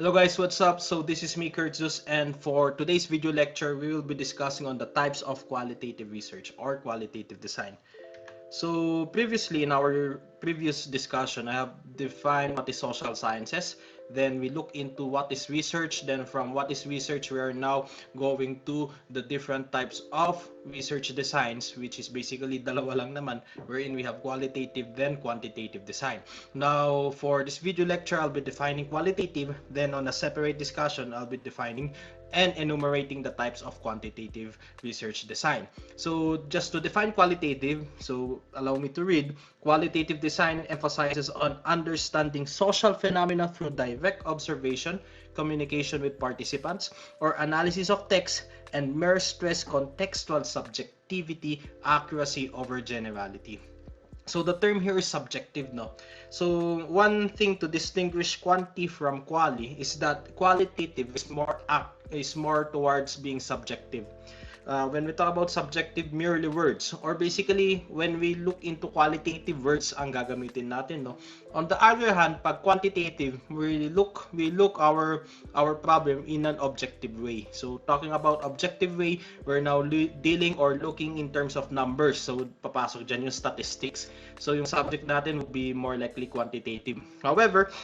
Hello guys, what's up? So this is me Kurtzus, and for today's video lecture, we will be discussing on the types of qualitative research or qualitative design. So previously in our previous discussion, I have defined what is social sciences. Then we look into what is research. Then from what is research, we are now going to the different types of research designs, which is basically dalawa lang naman, wherein we have qualitative then quantitative design. Now for this video lecture, I'll be defining qualitative. Then on a separate discussion, I'll be defining and enumerating the types of quantitative research design. So just to define qualitative, so allow me to read. Qualitative design emphasizes on understanding social phenomena through direct observation, communication with participants, or analysis of text, and mere stress contextual subjectivity, accuracy over generality. So the term here is subjective, no? So one thing to distinguish quanti from quali is that qualitative is more towards being subjective. When we talk about subjective, merely words, or basically when we look into qualitative words ang gagamitin natin, no? On the other hand, pag quantitative, we look our problem in an objective way. So talking about objective way, we're now dealing or looking in terms of numbers. So papasok dyan yung statistics. So yung subject natin would be more likely quantitative. However,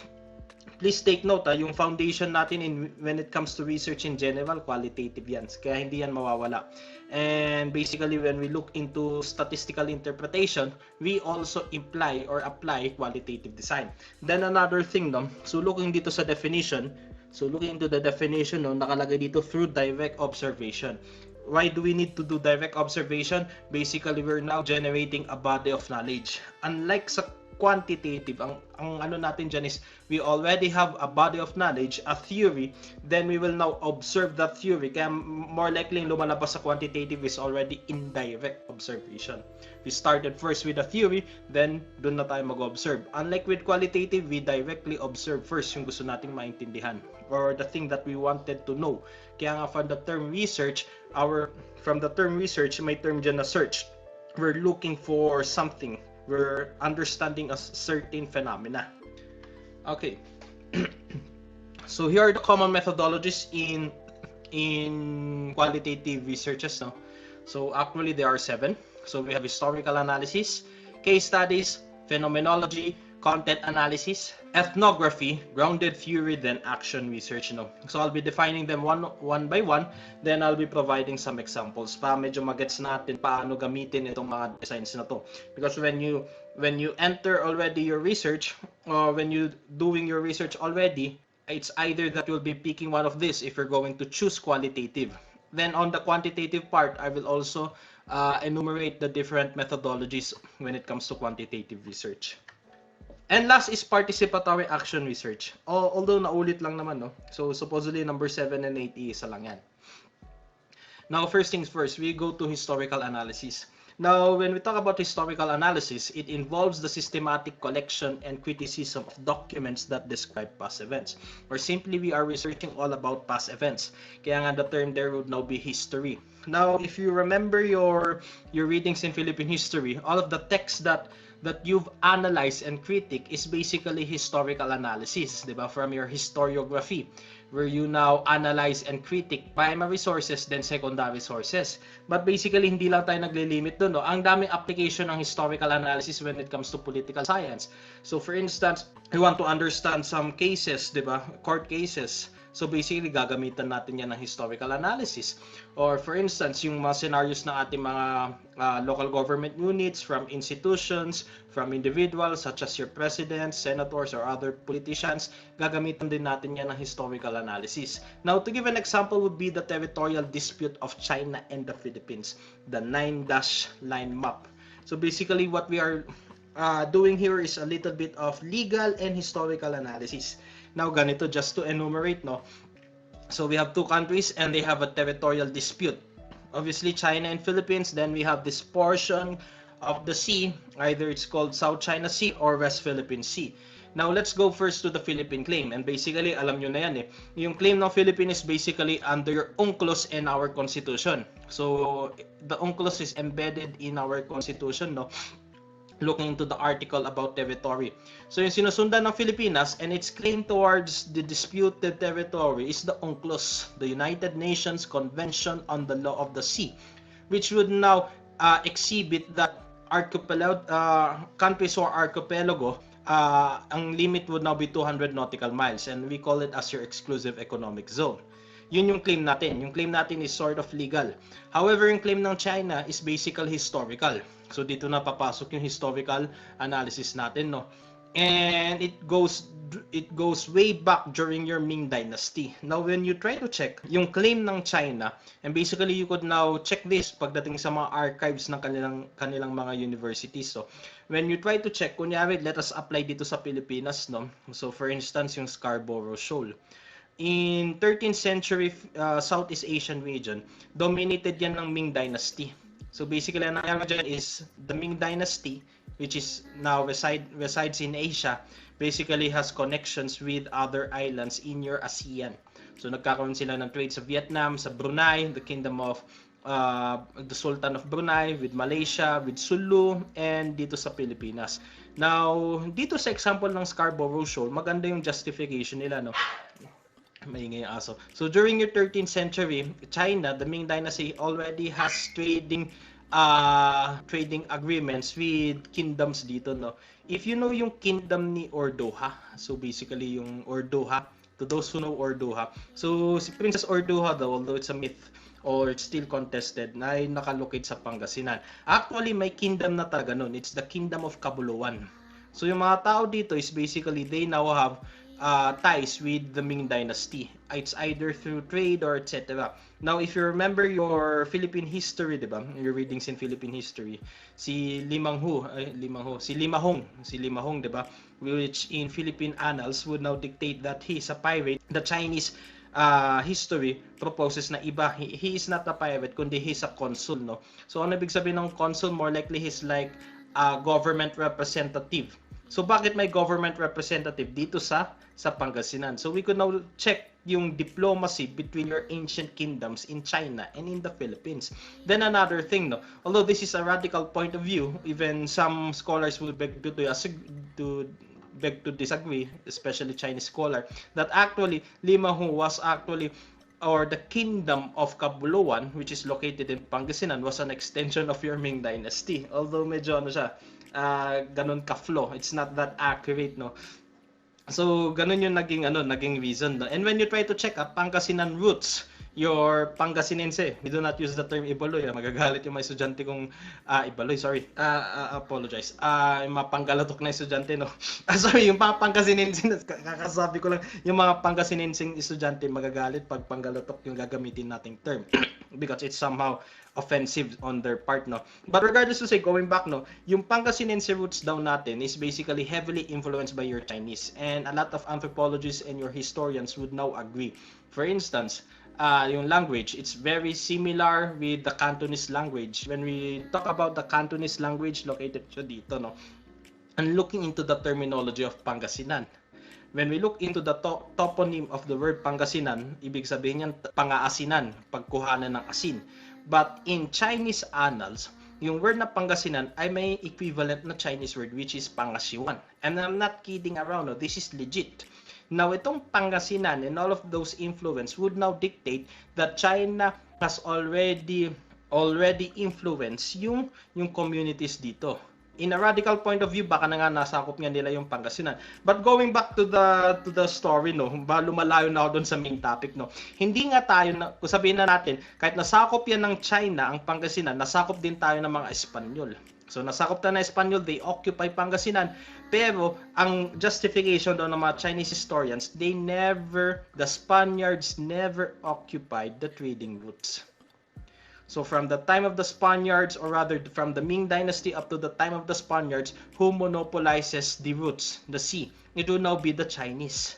please take note, yung foundation natin when it comes to research in general, qualitative yan. Kaya hindi yan mawawala. And basically, when we look into statistical interpretation, we also apply qualitative design. Then another thing, no? So looking dito sa definition, no, nakalagay dito through direct observation. Why do we need to do direct observation? Basically, we're now generating a body of knowledge. Unlike sa quantitative, ang ano natin dyan is we already have a body of knowledge, a theory, then we will now observe that theory. Kaya more likely lumalabas sa quantitative is already indirect observation. We started first with a theory, then doon na tayo mag-observe. Unlike with qualitative, we directly observe first yung gusto nating maintindihan or the thing that we wanted to know. Kaya nga from the term research, may term dyan na search. We're looking for something. We're understanding a certain phenomena. Okay. So here are the common methodologies in qualitative researches, no? So actually there are 7. So we have historical analysis, case studies, phenomenology, content analysis, ethnography, grounded theory, then action research, no? So I'll be defining them one by one, then I'll be providing some examples para medyo magets natin paano gamitin itong mga designs na to. Because when you enter already your research, or when you doing your research already, it's either that you'll be picking one of this if you're going to choose qualitative. Then on the quantitative part, I will also enumerate the different methodologies when it comes to quantitative research. And last is participatory action research. Although naulit lang naman, no? So supposedly number 7 and 8 isa lang yan. Now first things first, we go to historical analysis. Now when we talk about historical analysis, it involves the systematic collection and criticism of documents that describe past events. Or simply, we are researching all about past events. Kaya nga the term there would now be history. Now if you remember your readings in Philippine history, all of the texts that you've analyzed and critic is basically historical analysis, diba? From your historiography, where you now analyze and critic primary sources, then secondary sources. But basically, hindi lang tayo naglilimit doon, no? Ang daming application ng historical analysis when it comes to political science. So for instance, we want to understand some cases, diba? Court cases. So basically, gagamitan natin yan ng historical analysis. Or for instance, yung mga scenarios ng ating mga local government units, from institutions, from individuals such as your presidents, senators, or other politicians, gagamitan din natin yan ng historical analysis. Now, to give an example would be the territorial dispute of China and the Philippines, the 9-dash line map. So basically, what we are doing here is a little bit of legal and historical analysis. Now, ganito, just to enumerate, no? So we have two countries and they have a territorial dispute. Obviously, China and Philippines. Then we have this portion of the sea, either it's called South China Sea or West Philippine Sea. Now, let's go first to the Philippine claim. And basically, alam nyo na yan, eh. Yung claim ng Philippines is basically under your UNCLOS in our Constitution. So, the UNCLOS is embedded in our Constitution, no? looking into the article about territory. So yung sinusundan ng Pilipinas and its claim towards the disputed territory is the UNCLOS, the United Nations Convention on the Law of the Sea, which would now exhibit that countries or archipelago, ang limit would now be 200 nautical miles, and we call it as your exclusive economic zone. Yun yung claim natin. Yung claim natin is sort of legal. However, yung claim ng China is basically historical. So dito na papasok yung historical analysis natin, no. And it goes way back during your Ming Dynasty. Now, when you try to check yung claim ng China, and basically you could now check this pagdating sa mga archives ng kanilang mga universities. So, when you try to check, kunyari, let us apply dito sa Pilipinas, no. So, for instance, yung Scarborough Shoal. In 13th century Southeast Asian region, dominated yan ng Ming Dynasty. So basically, ang nangyari dyan is the Ming Dynasty, which is now resides in Asia, basically has connections with other islands in your ASEAN. So nagkakaroon sila ng trade sa Vietnam, sa Brunei, the Kingdom of the Sultan of Brunei, with Malaysia, with Sulu, and dito sa Pilipinas. Now, dito sa example ng Scarborough Shoal, maganda yung justification nila, no? Maingay yung aso. So during your 13th century, China, the Ming Dynasty already has trading agreements with kingdoms dito, no. If you know yung kingdom ni Ordoha, so basically yung Ordoha, to those who know Ordoha, so si Princess Ordoha daw, although it's a myth or it's still contested, na ay nakalocate sa Pangasinan. Actually, may kingdom na talaga nun. It's the Kingdom of Cabuluan. So yung mga tao dito is basically they now have ties with the Ming Dynasty. It's either through trade or etc. Now, if you remember your Philippine history, diba? Your readings in Philippine history, si Limahong, diba? Which in Philippine annals would now dictate that he's a pirate. The Chinese history proposes na iba. He is not a pirate, kundi he's a consul, no? So, ano ibig sabihin ng consul? More likely, he's like a government representative. So, bakit may government representative dito sa Pangasinan? So, we could now check yung diplomacy between your ancient kingdoms in China and in the Philippines. Then another thing, no, although this is a radical point of view, even some scholars will beg to disagree, especially Chinese scholar, that actually Limahong was actually, or the kingdom of Cabuluan, which is located in Pangasinan, was an extension of your Ming Dynasty. Although medyo ano siya, ganun ka-flow. It's not that accurate, no? So, ganun yung naging reason. No? And when you try to check Pangasinan roots, your Pangasinense, we do not use the term Ibaloy. Magagalit yung mga estudyante kong Ibaloy, sorry. Apologize. Yung mga Panggalatok na estudyante, no? Sorry, yung mga Pangasinense, kakasabi ko lang, yung mga Pangasinenseng estudyante magagalit pag Panggalatok yung gagamitin nating term. Because it's somehow offensive on their part, no. But regardless to say, going back, no, yung Pangasinense roots daw natin is basically heavily influenced by your Chinese, and a lot of anthropologists and your historians would now agree. For instance, yung language, it's very similar with the Cantonese language. When we talk about the Cantonese language, located siya dito, no, and looking into the terminology of Pangasinan, when we look into the toponym of the word Pangasinan, ibig sabihin yan pangaasinan, pagkuhanan ng asin. But in Chinese annals, yung word na Pangasinan ay may equivalent na Chinese word which is Pangasiwan. And I'm not kidding around, no? This is legit. Now, itong Pangasinan and all of those influence would now dictate that China has already influenced yung communities dito. In a radical point of view, baka na nga nasakop nga nila yung Pangasinan. But going back to the story, no, lumalayo na ako doon sa main topic, no. Hindi nga tayo, kung sabihin na natin, kahit nasakop yan ng China, ang Pangasinan, nasakop din tayo ng mga Espanyol. So, nasakop tayo ng Espanyol, they occupy Pangasinan. Pero, ang justification doon ng mga Chinese historians, the Spaniards never occupied the trading routes. So from the time of the Spaniards, or rather from the Ming Dynasty up to the time of the Spaniards, who monopolizes the routes, the sea? It will now be the Chinese.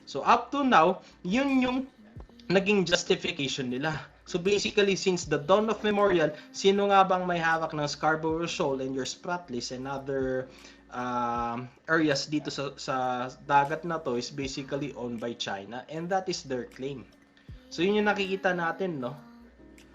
So up to now, yun yung naging justification nila. So basically, since the dawn of memorial, sino nga bang may hawak ng Scarborough Shoal and your Spratlys and other areas dito sa dagat na to is basically owned by China, and that is their claim. So yun yung nakikita natin, no?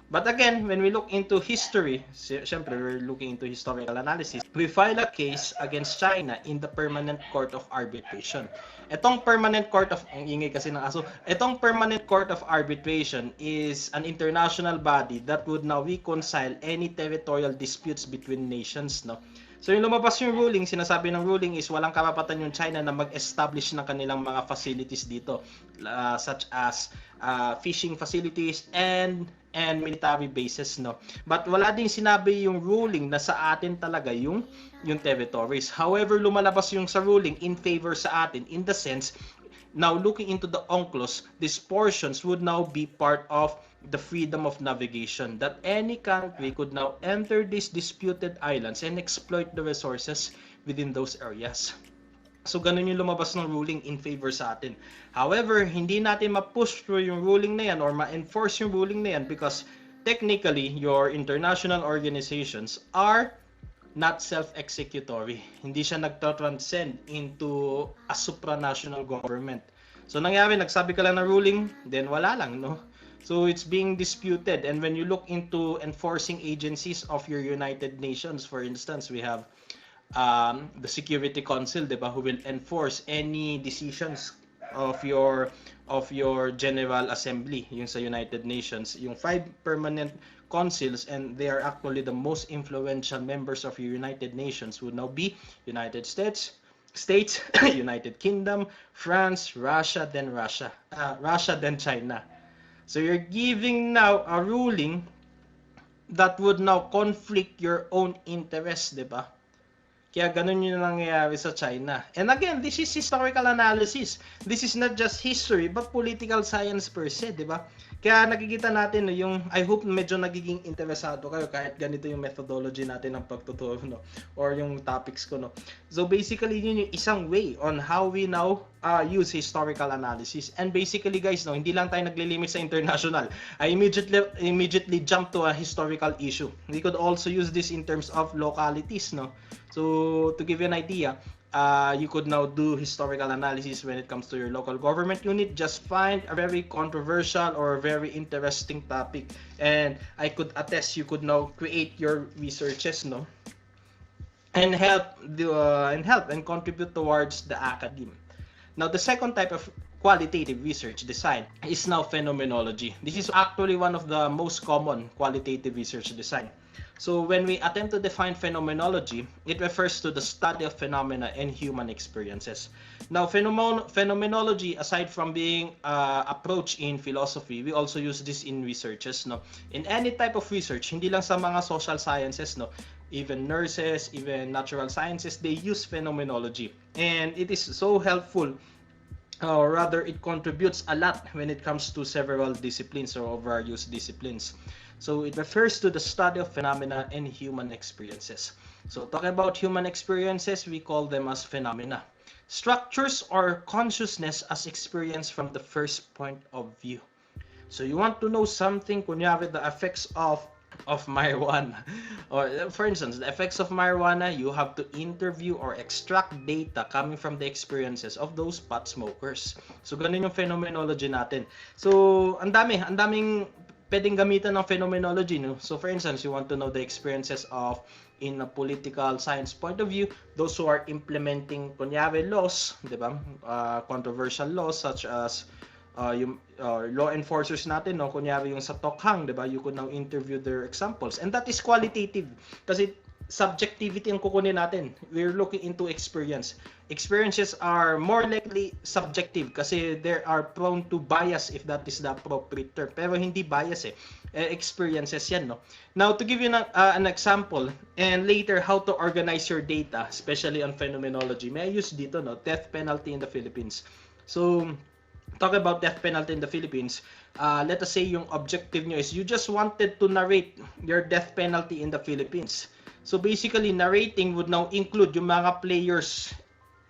But again, when we look into history, syempre we're looking into historical analysis, we file a case against China in the Permanent Court of Arbitration. Itong Permanent Court of, ang ingay kasi ng aso, itong Permanent Court of Arbitration is an international body that would now reconcile any territorial disputes between nations, no? So yung lumabas yung ruling, sinasabi ng ruling is walang karapatan yung China na mag-establish ng kanilang mga facilities dito, such as fishing facilities and military bases, no. But wala din sinabi yung ruling na sa atin talaga yung territories. However, lumalabas yung sa ruling in favor sa atin in the sense, now looking into the UNCLOS, these portions would now be part of the freedom of navigation, that any country could now enter these disputed islands and exploit the resources within those areas. So ganun yung lumabas ng ruling in favor sa atin. However, hindi natin ma-push through yung ruling na yan or ma-enforce yung ruling na yan because technically your international organizations are not self-executory. Hindi siya nagta-transcend into a supranational government. So nangyari, nagsabi ka lang ng ruling, then wala lang, no? So it's being disputed. And when you look into enforcing agencies of your United Nations, for instance, we have the Security Council, diba, who will enforce any decisions of your General Assembly, yung sa United Nations, yung 5 permanent councils, and they are actually the most influential members of your United Nations would now be United States, United Kingdom, France, Russia, then China. So you're giving now a ruling that would now conflict your own interests, di ba? Kaya ganun yung nangyayari sa China. And again, this is historical analysis. This is not just history, but political science per se, di ba? Kaya nakikita natin, no, yung, I hope medyo nagiging interesado kayo kahit ganito yung methodology natin ng pagtuturo, no? Or yung topics ko, no? So basically, yun yung isang way on how we now use historical analysis. And basically, guys, no, hindi lang tayo naglilimit sa international. I immediately jump to a historical issue. We could also use this in terms of localities, no? So to give you an idea, you could now do historical analysis when it comes to your local government unit. Just find a very controversial or very interesting topic, and I could attest you could now create your researches, no, and help and contribute towards the academe. Now, the second type of qualitative research design is now phenomenology. This is actually one of the most common qualitative research design. So when we attempt to define phenomenology, it refers to the study of phenomena and human experiences. Now, phenomenology, aside from being approached in philosophy, we also use this in researches, no? In any type of research, hindi lang sa mga social sciences, no? Even nurses, even natural sciences, they use phenomenology. And it is so helpful, or rather it contributes a lot when it comes to several disciplines or various disciplines. So it refers to the study of phenomena and human experiences. So talking about human experiences, we call them as phenomena. Structures or consciousness as experience from the first point of view. So you want to know something, kunyari the effects of marijuana. Or for instance, the effects of marijuana, you have to interview or extract data coming from the experiences of those pot smokers. So ganun yung phenomenology natin. So ang daming pwedeng gamitan ng phenomenology, no? So for instance, you want to know the experiences of, in a political science point of view, those who are implementing kunyari laws, di ba? Controversial laws such as yung law enforcers natin, no, kunyari yung sa Tokhang, 'di ba? You could now interview their examples, and that is qualitative kasi subjectivity ang kukunin natin. We're looking into experience. Experiences are more likely subjective kasi they are prone to bias, if that is the appropriate term. Pero hindi bias experiences yan, no? Now, to give you an example, and later how to organize your data, especially on phenomenology, may I use dito, no? Death penalty in the Philippines. So, talk about death penalty in the Philippines. Let us say yung objective nyo is you just wanted to narrate your death penalty in the Philippines. So basically, narrating would now include yung mga players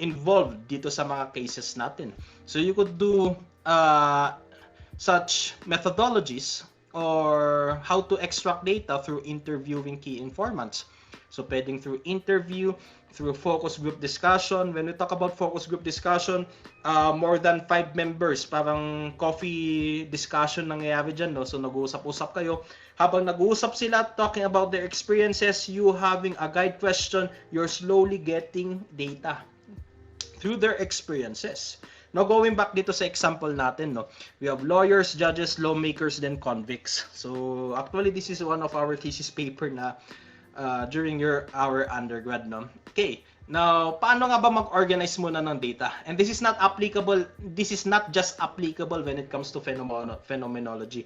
involved dito sa mga cases natin. So you could do such methodologies or how to extract data through interviewing key informants. So pwedeng through interview, through focus group discussion. When we talk about focus group discussion, more than 5 members, parang coffee discussion nangyayari dyan, no? So nag-uusap-usap kayo. Habang nag-uusap sila, talking about their experiences, you having a guide question, you're slowly getting data through their experiences. Now, going back dito sa example natin, no, we have lawyers, judges, lawmakers, then convicts. So, actually, this is one of our thesis paper na during our undergrad, no? Okay, now, paano nga ba mag-organize muna ng data? And this is not just applicable when it comes to phenomenology.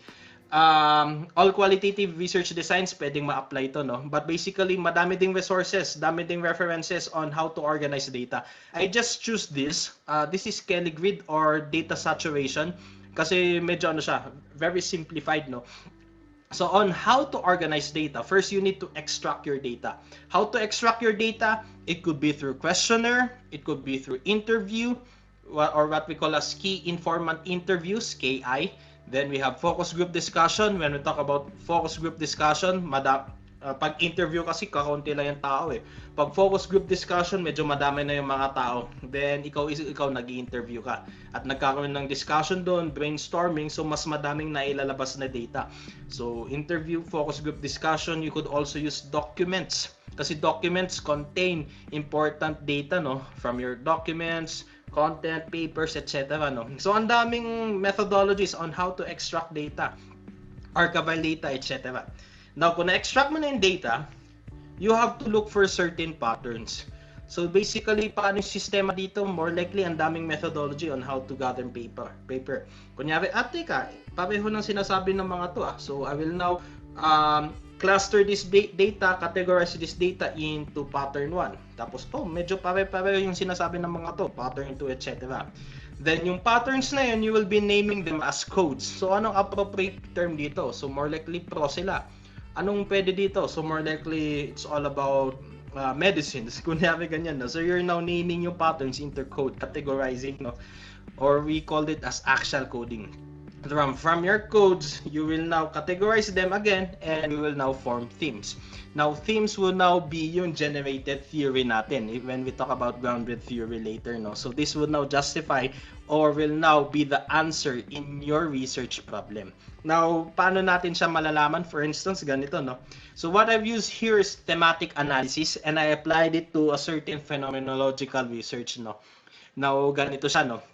All qualitative research designs pwedeng ma-apply ito, no? But basically, madami ding resources, dami ding references on how to organize data. I just choose this. This is Kelly grid or data saturation kasi medyo ano siya, very simplified, no? So on how to organize data, first you need to extract your data. How to extract your data? It could be through questionnaire, it could be through interview, or what we call as key informant interviews, KI. Then we have focus group discussion. When we talk about focus group discussion, pag interview kasi kakaunti lang yung tao eh. Pag focus group discussion, medyo madami na yung mga tao. Then ikaw nag-i-interview ka at nagkakaroon ng discussion doon, brainstorming, so mas madaming nailalabas na data. So interview, focus group discussion, you could also use documents kasi documents contain important data, no, from your documents, content, papers, etc. No? So, ang daming methodologies on how to extract data, archival data, etc. Now, kung na-extract mo na yung data, you have to look for certain patterns. So, basically, paano yung sistema dito? More likely, ang daming methodology on how to gather paper. Kunyari, teka, pareho ng sinasabi ng mga to. So, I will now cluster this data, categorize this data into pattern 1. Tapos, medyo pare-pareho yung sinasabi ng mga to, pattern 2, etc. Then, yung patterns na yun, you will be naming them as codes. So, anong appropriate term dito? So, more likely, pro sila. Anong pwede dito? So, more likely, it's all about medicines. Kunyari ganyan, no? So, you're now naming yung patterns into code, categorizing, no? Or we call it as axial coding. From your codes, you will now categorize them again and we will now form themes. Now, themes will now be yung generated theory natin when we talk about grounded theory later, no? So, this will now justify or will now be the answer in your research problem. Now, paano natin siya malalaman? For instance, ganito, no? So, what I've used here is thematic analysis and I applied it to a certain phenomenological research, no? Now, ganito siya, no?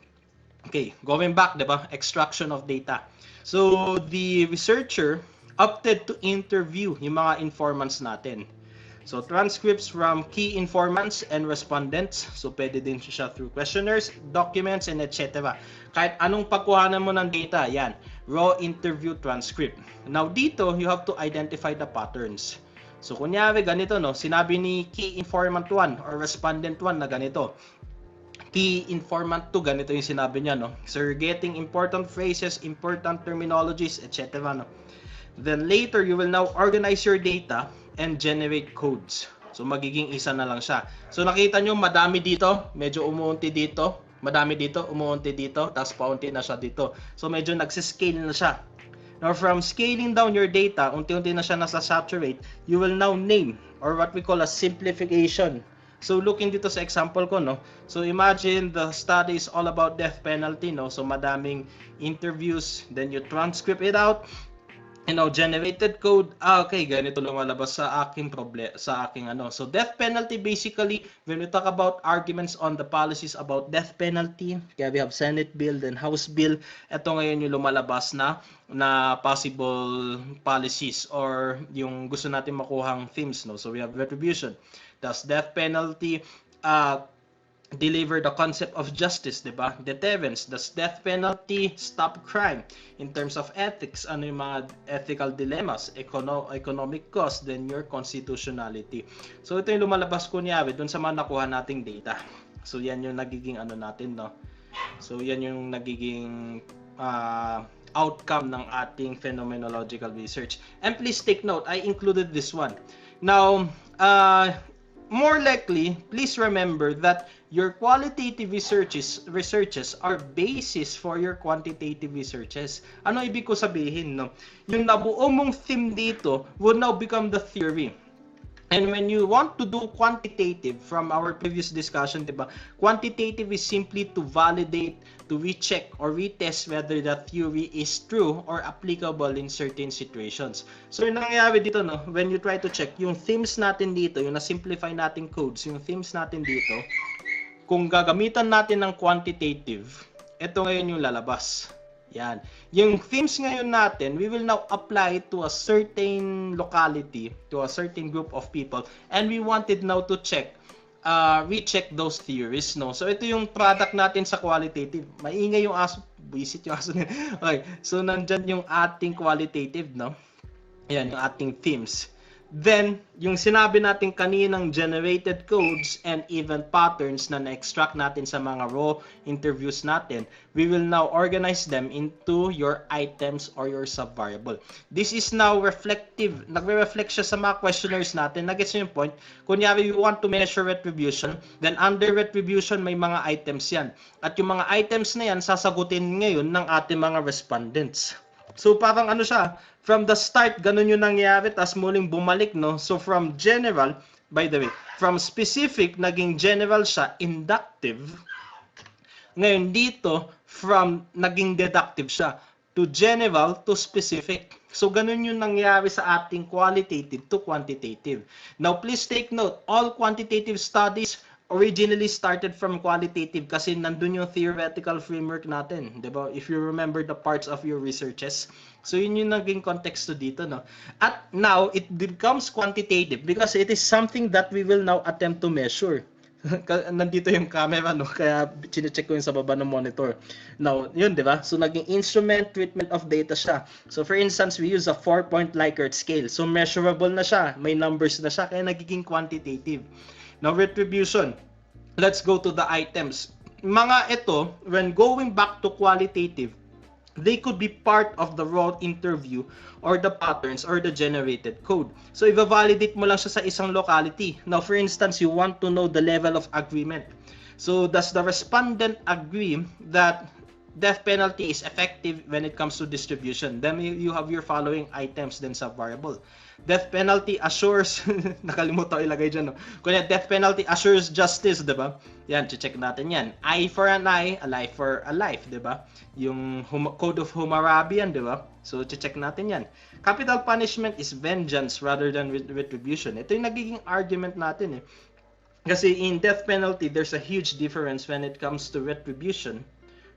Okay, going back, diba? Extraction of data. So, the researcher opted to interview yung mga informants natin. So, transcripts from key informants and respondents. So, pwede din siya through questionnaires, documents, and etc. Kahit anong pagkuhanan mo ng data, yan. Raw interview transcript. Now, dito, you have to identify the patterns. So, kunyari, ganito, no? Sinabi ni key informant 1 or respondent 1 na ganito. Key informant 2, ganito yung sinabi niya, no? So, you're getting important phrases, important terminologies, etc. No? Then later, you will now organize your data and generate codes. So, magiging isa na lang siya. So, nakita nyo, madami dito, medyo umuunti dito, madami dito, umuunti dito, tapos paunti na siya dito. So, medyo nagsiscale na siya. Now, from scaling down your data, unti-unti na siya nasa-saturate, you will now name, or what we call a simplification. So, looking dito sa example ko, no? So, imagine the study is all about death penalty, no? So, madaming interviews, then you transcript it out, generated code. Okay, ganito lumalabas sa aking ano. So, death penalty, basically, when we talk about arguments on the policies about death penalty, kaya we have Senate bill, then House bill, ito ngayon yung lumalabas na possible policies or yung gusto natin makuhang themes, no? So, we have retribution. Does death penalty deliver the concept of justice, diba? Deterrence. Does death penalty stop crime? In terms of ethics, ano yung mga ethical dilemmas? Economic cost, then your constitutionality. So, ito yung lumalabas kunyari dun sa mga nakuha nating data. So, yan yung nagiging ano natin, no? So, yan yung nagiging outcome ng ating phenomenological research. And please take note, I included this one. Now, more likely, please remember that your qualitative researches are basis for your quantitative researches. Ano ibig ko sabihin, no? Yung nabuo mong theme dito will now become the theory. And when you want to do quantitative, from our previous discussion, diba? Quantitative is simply to validate, to recheck or retest whether the theory is true or applicable in certain situations. So yung nangyayari dito, no, when you try to check, yung themes natin dito, yung na-simplify natin codes, yung themes natin dito, kung gagamitan natin ng quantitative, ito ngayon yung lalabas. Yan. Yung themes ngayon natin, we will now apply to a certain locality, to a certain group of people, and we wanted now to check, recheck those theories, no? So ito yung product natin sa qualitative. Maingay yung aso, visit yung aso. Okay, so nandyan yung ating qualitative, no? Ayan, yung ating themes. Then, yung sinabi natin kaninang generated codes and even patterns na na-extract natin sa mga raw interviews natin, we will now organize them into your items or your sub-variable. This is now reflective. Nagre-reflect siya sa mga questionnaires natin. Nag-gets yung point? Kunyari, you want to measure retribution, then under retribution, may mga items yan. At yung mga items na yan, sasagutin ngayon ng ating mga respondents. So parang ano siya, from the start, ganun yung nangyari, tas muling bumalik, no? So from general, by the way, from specific, naging general siya, inductive. Ngayon dito, from naging deductive siya, to general to specific. So ganun yung nangyari sa ating qualitative to quantitative. Now please take note, all quantitative studies originally started from qualitative kasi nandun yung theoretical framework natin, di ba? If you remember the parts of your researches. So yun yung naging context dito, no? At now, it becomes quantitative because it is something that we will now attempt to measure. Nandito yung camera, no? Kaya chinecheck ko yung sa baba ng monitor. Now, yun, di ba? So naging instrument treatment of data siya. So for instance, we use a 4-point Likert scale. So measurable na siya, may numbers na siya, kaya nagiging quantitative. Now, retribution. Let's go to the items. Mga ito, when going back to qualitative, they could be part of the raw interview or the patterns or the generated code. So, i-validate mo lang siya sa isang locality. Now, for instance, you want to know the level of agreement. So, does the respondent agree that death penalty is effective when it comes to distribution? Then you have your following items, then sub-variable. Death penalty assures, nakalimutan ko ilagay dyan, no? Kung death penalty assures justice, diba? Yan, check natin yan. Eye for an eye, a life for a life, diba? Yung Code of Hammurabi yan, diba? So, check natin yan. Capital punishment is vengeance rather than retribution. Ito yung nagiging argument natin, eh. Kasi in death penalty, there's a huge difference when it comes to retribution,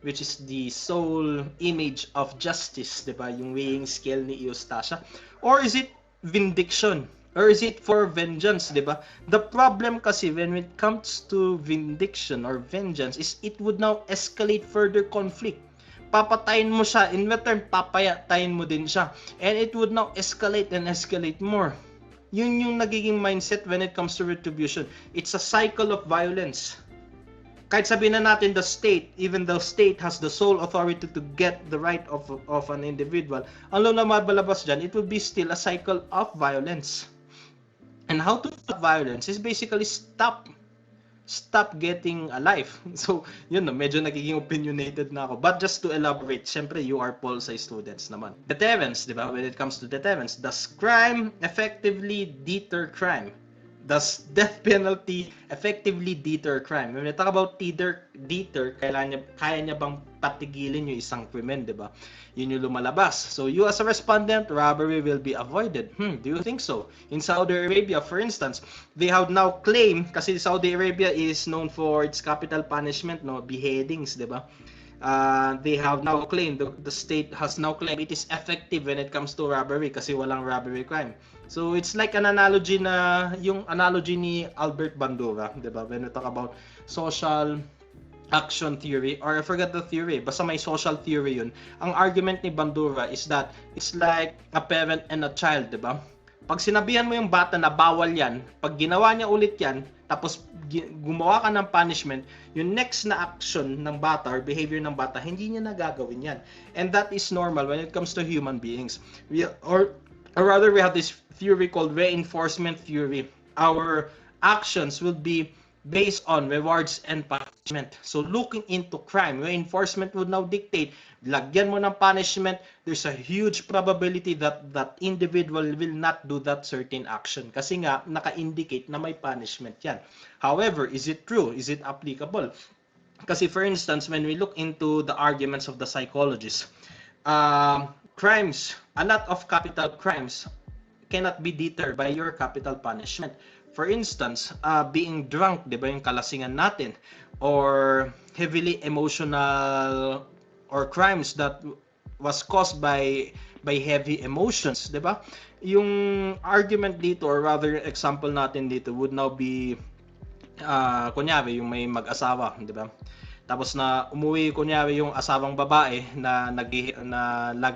which is the sole image of justice, diba? Yung weighing scale ni Eustacia. Or is it vindication? Or is it for vengeance, diba? The problem kasi when it comes to vindication or vengeance is it would now escalate further conflict. Papatayin mo siya, in return, papatayin mo din siya. And it would now escalate and escalate more. Yun yung nagiging mindset when it comes to retribution. It's a cycle of violence. Kahit sabihin na natin the state, even the state has the sole authority to get the right of an individual, ang na mabalabas dyan, it will be still a cycle of violence. And how to stop violence is basically stop getting alive. So, yun, no, medyo nagiging opinionated na ako. But just to elaborate, syempre, you are Pol Sci students naman. Deterrence, di ba? When it comes to deterrence, does crime effectively deter crime? Does death penalty effectively deter crime? When we talk about deter, kaya niya bang patigilin yung isang krimen, di ba? Yun yung lumalabas. So you as a respondent, robbery will be avoided. Do you think so? In Saudi Arabia, for instance, they have now claimed, kasi Saudi Arabia is known for its capital punishment, no, beheadings, di ba? They have now claimed, the state has now claimed it is effective when it comes to robbery kasi walang robbery crime. So it's like an analogy na, yung analogy ni Albert Bandura, di ba? When we talk about social action theory, or I forgot the theory, basta may social theory yun. Ang argument ni Bandura is that it's like a parent and a child, di ba? Pag sinabihan mo yung bata na bawal yan, pag ginawa niya ulit yan, tapos gumawa ka ng punishment, yung next na action ng bata or behavior ng bata, hindi niya nagagawin yan. And that is normal when it comes to human beings. Or rather, we have this theory called reinforcement theory. Our actions will be based on rewards and punishment. So looking into crime, where enforcement would now dictate, lagyan mo ng punishment, there's a huge probability that that individual will not do that certain action. Kasi nga, naka-indicate na may punishment yan. However, is it true? Is it applicable? Kasi for instance, when we look into the arguments of the psychologists, crimes, a lot of capital crimes cannot be deterred by your capital punishment. For instance, being drunk, di ba yung kalasingan natin, or heavily emotional, or crimes that was caused by heavy emotions, di ba? Yung argument dito, or rather example natin dito would now be, kunyari, yung may mag-asawa, di ba? Tapos na umuwi kunyari yung asawang babae na lagi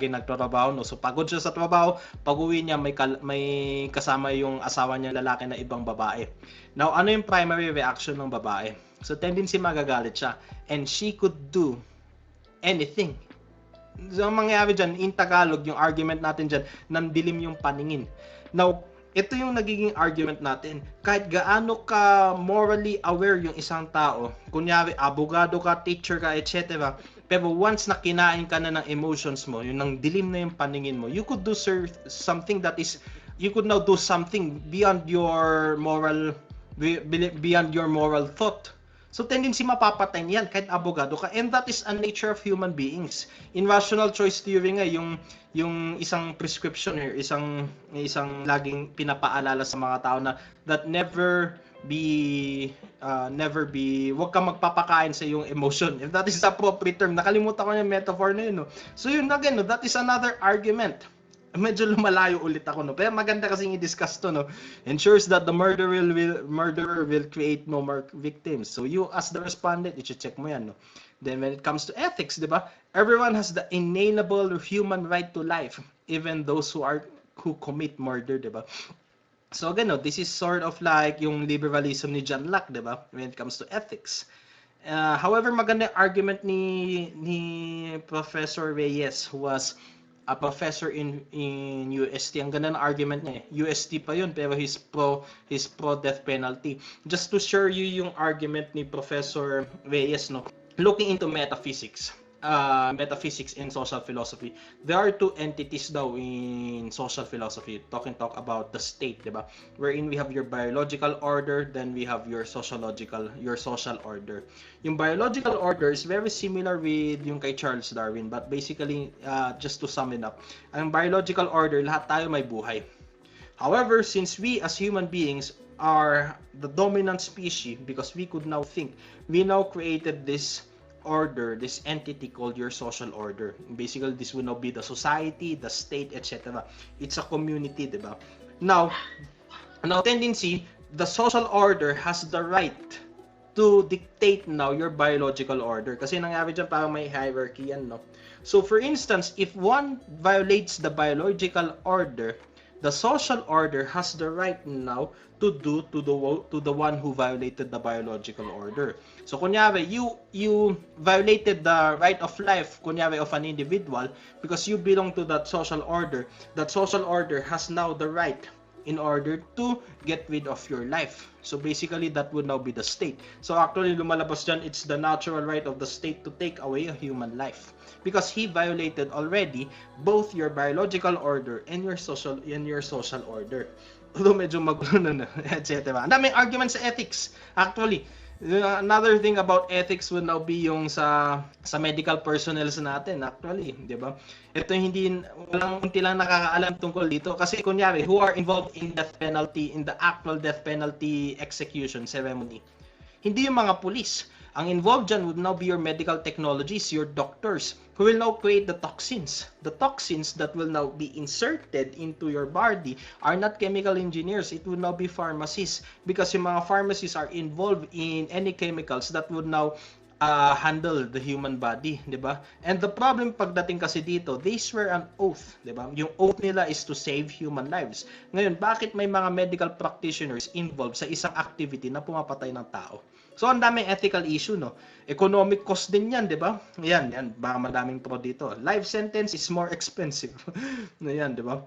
nagtatrabaho, no. So pagod siya sa trabaho, pag-uwi niya may kasama yung asawa niya lalaki na ibang babae. Now, ano yung primary reaction ng babae? So tendency magagalit siya, and she could do anything. So ang mangyayari dyan, in Tagalog, yung argument natin dyan, nandilim yung paningin. Now, ito yung nagiging argument natin. Kahit gaano ka morally aware yung isang tao, kunyari abogado ka, teacher ka, etc. Pero once na kinain ka na ng emotions mo, yung nang dilim na yung paningin mo, you could do something that is, you could now do something beyond your moral thought. So tendency mapapatay niyan kahit abogado ka, and that is a nature of human beings. In rational choice theory nga, yung isang prescription here, isang laging pinapaalala sa mga tao na that never be wag ka magpapakain sa yung emotion. If that is the appropriate term, nakalimutan ko yung metaphor na yun, no? So yun again, no, that is another argument. Medyo lumalayo ulit ako, no, pero maganda kasing i-discuss to, no. Ensures that the murderer will create no more victims. So you as the respondent, i-check mo yan, no. Then when it comes to ethics, di ba, everyone has the inalienable human right to life, even those who commit murder, di ba. So again, no, this is sort of like yung liberalism ni John Locke, di ba, when it comes to ethics. However, maganda yung argument ni Professor Reyes, who was a professor in UST. Ang ganda ng argument niya, UST pa yun, pero he's pro death penalty. Just to share you yung argument ni Professor Reyes, no, looking into metaphysics in social philosophy, there are two entities daw in social philosophy, talk about the state, diba? Wherein we have your biological order, then we have your social order. Yung biological order is very similar with yung kay Charles Darwin, but basically, just to sum it up, ang biological order, lahat tayo may buhay. However, since we as human beings are the dominant species, because we could now think, we now created this order, this entity called your social order. Basically, this will now be the society, the state, etc. It's a community, diba? Now tendency, the social order has the right to dictate now your biological order. Kasi nangyari dyan, parang may hierarchy yan, no? So for instance, if one violates the biological order, the social order has the right now to do to the one who violated the biological order. So kunyari, you violated the right of life, kunyari, of an individual, because you belong to that social order. That social order has now the right in order to get rid of your life. So basically, that would now be the state. So actually, lumalabas dyan, it's the natural right of the state to take away a human life, because he violated already both your biological order and your social order. Although medyo magulo na, etc. Ang daming arguments sa ethics. Actually, another thing about ethics would now be yung sa medical personnel natin, actually, di ba? Ito walang unti lang nakakaalam tungkol dito. Kasi kunyari, who are involved in death penalty, in the actual death penalty execution ceremony? Hindi yung mga pulis. Ang involved dyan would now be your medical technologies, your doctors, who will now create the toxins. The toxins that will now be inserted into your body are not chemical engineers. It would now be pharmacists, because yung mga pharmacists are involved in any chemicals that would now handle the human body, di ba? And the problem pagdating kasi dito, they swear an oath, di ba? Yung oath nila is to save human lives. Ngayon, bakit may mga medical practitioners involved sa isang activity na pumapatay ng tao? So, ang daming ethical issue, no? Economic cost din yan, di ba? Yan, baka madaming pro dito. Life sentence is more expensive. Yan, di ba?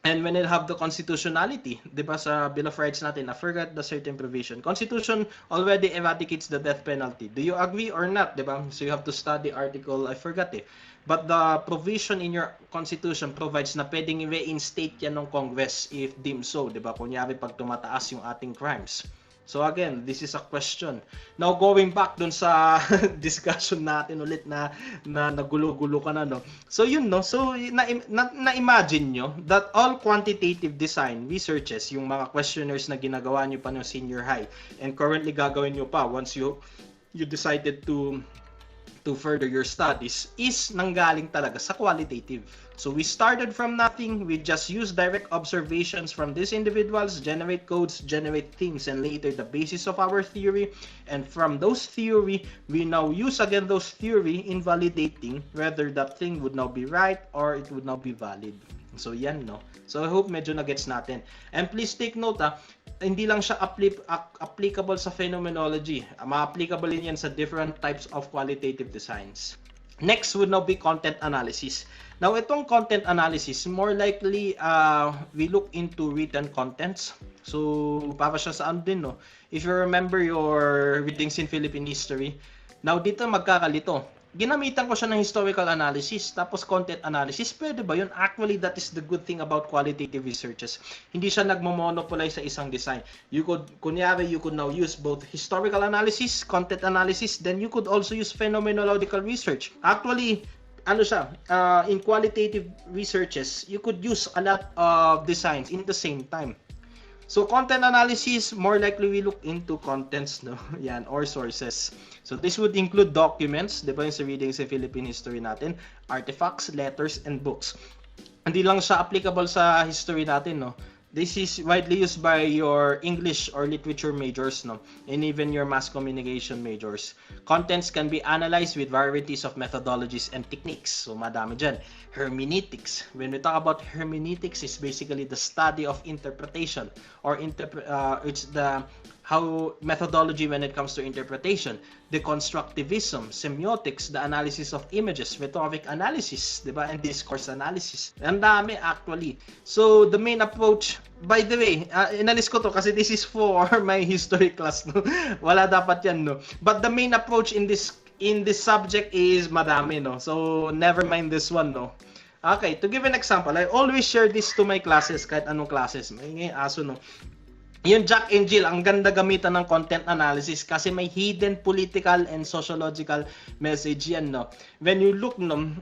And when it have the constitutionality, di ba sa Bill of Rights natin, I forgot the certain provision. Constitution already eradicates the death penalty. Do you agree or not, di ba? So you have to study article, I forgot eh. But the provision in your constitution provides na pwedeng i-reinstate yan ng Congress if deemed so, di ba? Kunyari pag tumataas yung ating crimes. So again, this is a question. Now going back dun sa discussion natin ulit na nagulo-gulo ka na, no. So yun, no. So na-imagine nyo that all quantitative design researches, yung mga questionnaires na ginagawa nyo pa ng senior high and currently gagawin nyo pa once you decided to further your studies, is nanggaling talaga sa qualitative. So we started from nothing, we just used direct observations from these individuals, generate codes, generate things, and later the basis of our theory. And from those theory, we now use again those theory in validating whether that thing would now be right or it would now be valid. So yan, no. So I hope medyo na-gets natin. And please take note, hindi lang siya applicable sa phenomenology. Ma-applicable din yan sa different types of qualitative designs. Next would now be content analysis. Now, itong content analysis, more likely, we look into written contents. So, para siya sa ano din, no? If you remember your readings in Philippine history, now dito magkakalito. Ginamitan ko siya ng historical analysis, tapos content analysis. Pwede ba yun? Actually, that is the good thing about qualitative researches. Hindi siya nagmo-monopolize sa isang design. Kunyari, you could now use both historical analysis, content analysis, then you could also use phenomenological research. Actually, ano siya, in qualitative researches, you could use a lot of designs in the same time. So content analysis, more likely we look into contents, no? Yan, or sources. So this would include documents, di ba yung sa reading sa Philippine history natin, artifacts, letters, and books. Hindi lang siya applicable sa history natin, no? This is widely used by your English or literature majors, no? And even your mass communication majors. Contents can be analyzed with varieties of methodologies and techniques. So madami dyan. Hermeneutics. When we talk about hermeneutics, is basically the study of interpretation, or it's the how methodology when it comes to interpretation. Deconstructivism, semiotics, the analysis of images, rhetoric analysis, diba? And discourse analysis. Ang dami actually. So the main approach, by the way, inalis ko to kasi this is for my history class, no? Wala dapat yan, no? But the main approach in this subject is madami, no? So never mind this one, no? Okay, to give an example, I always share this to my classes, kahit anong classes. May aso, no? Yung Jack and Jill, ang ganda gamitan ng content analysis kasi may hidden political and sociological message yan, no? When you look, no,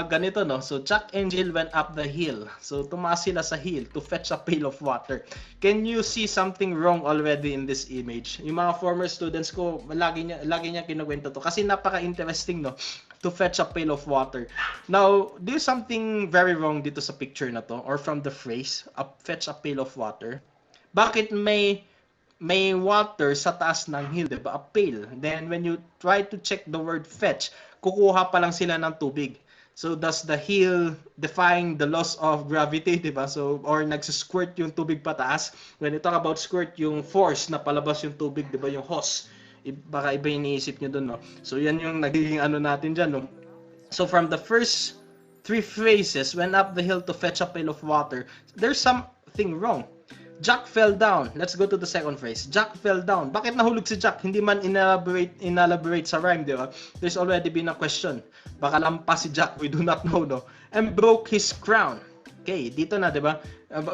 ganito, no? So, Jack and Jill went up the hill. So, tumaas sila sa hill to fetch a pail of water. Can you see something wrong already in this image? Yung mga former students ko, lagi niya kinukwento to kasi napaka-interesting, no? To fetch a pail of water. Now, there's something very wrong dito sa picture na to, or from the phrase, fetch a pail of water. Bakit may water sa taas ng hill, diba? A pail. Then when you try to check the word fetch, kukuha pa lang sila ng tubig. So does the hill defying the laws of gravity, diba? So, or nagsisquirt yung tubig pataas. When you talk about squirt, yung force na palabas yung tubig, diba? Yung hose. Baka iba yung iniisip nyo dun, no? So yan yung nagiging ano natin dyan, no? So from the first three phrases, went up the hill to fetch a pail of water, there's something wrong. Jack fell down. Let's go to the second phrase. Jack fell down. Bakit nahulog si Jack? Hindi man inelaborate sa rhyme, di ba? There's already been a question. Baka lampas si Jack, we do not know, no? And broke his crown. Okay, dito na, di ba?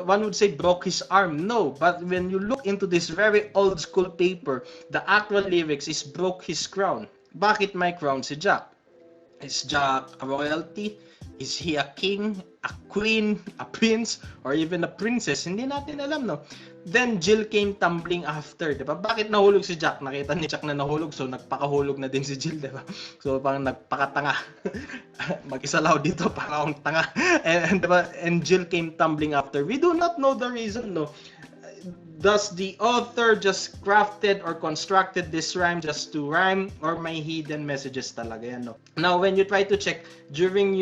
One would say broke his arm. No, but when you look into this very old school paper, the actual lyrics is broke his crown. Bakit may crown si Jack? Is Jack a royalty? Is he a king, a queen, a prince, or even a princess? Hindi natin alam, no? Then Jill came tumbling after, diba? Bakit nahulog si Jack? Nakita ni Jack na nahulog, so nagpakahulog na din si Jill, diba? So parang nagpakatanga. Mag-isa lao dito, parang tanga. Diba? And Jill came tumbling after. We do not know the reason, no? Does the author just crafted or constructed this rhyme just to rhyme, or may hidden messages talaga yan, no? Now, when you try to check during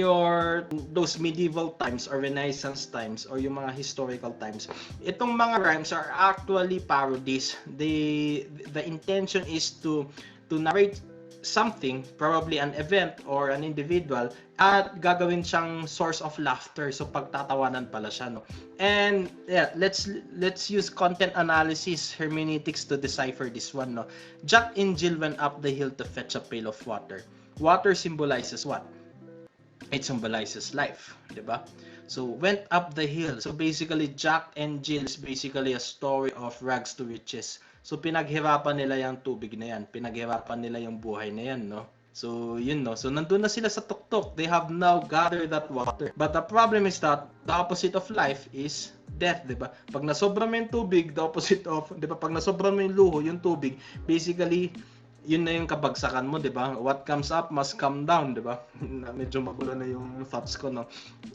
those medieval times or Renaissance times or yung mga historical times, itong mga rhymes are actually parodies. The intention is to narrate something, probably an event or an individual, at gagawin siyang source of laughter. So pagtatawanan pala siya, no? And yeah, let's use content analysis hermeneutics to decipher this one, no? Jack and Jill went up the hill to fetch a pail of water. Water symbolizes what? It symbolizes life, di ba? So went up the hill. So basically Jack and Jill is basically a story of rags to riches. So pinaghirapan nila yung tubig na yan. Pinaghirapan nila yung buhay na yan, no? So yun, no? So nandun na sila sa tuktok. They have now gathered that water. But the problem is that the opposite of life is death, di ba? Pag nasobra mo yung tubig, the opposite of, di ba? Pag nasobra mo yung luho, yung tubig, basically yun na yung kabagsakan mo, di ba? What comes up must come down, di ba? Medyo magulo na yung thoughts ko, no?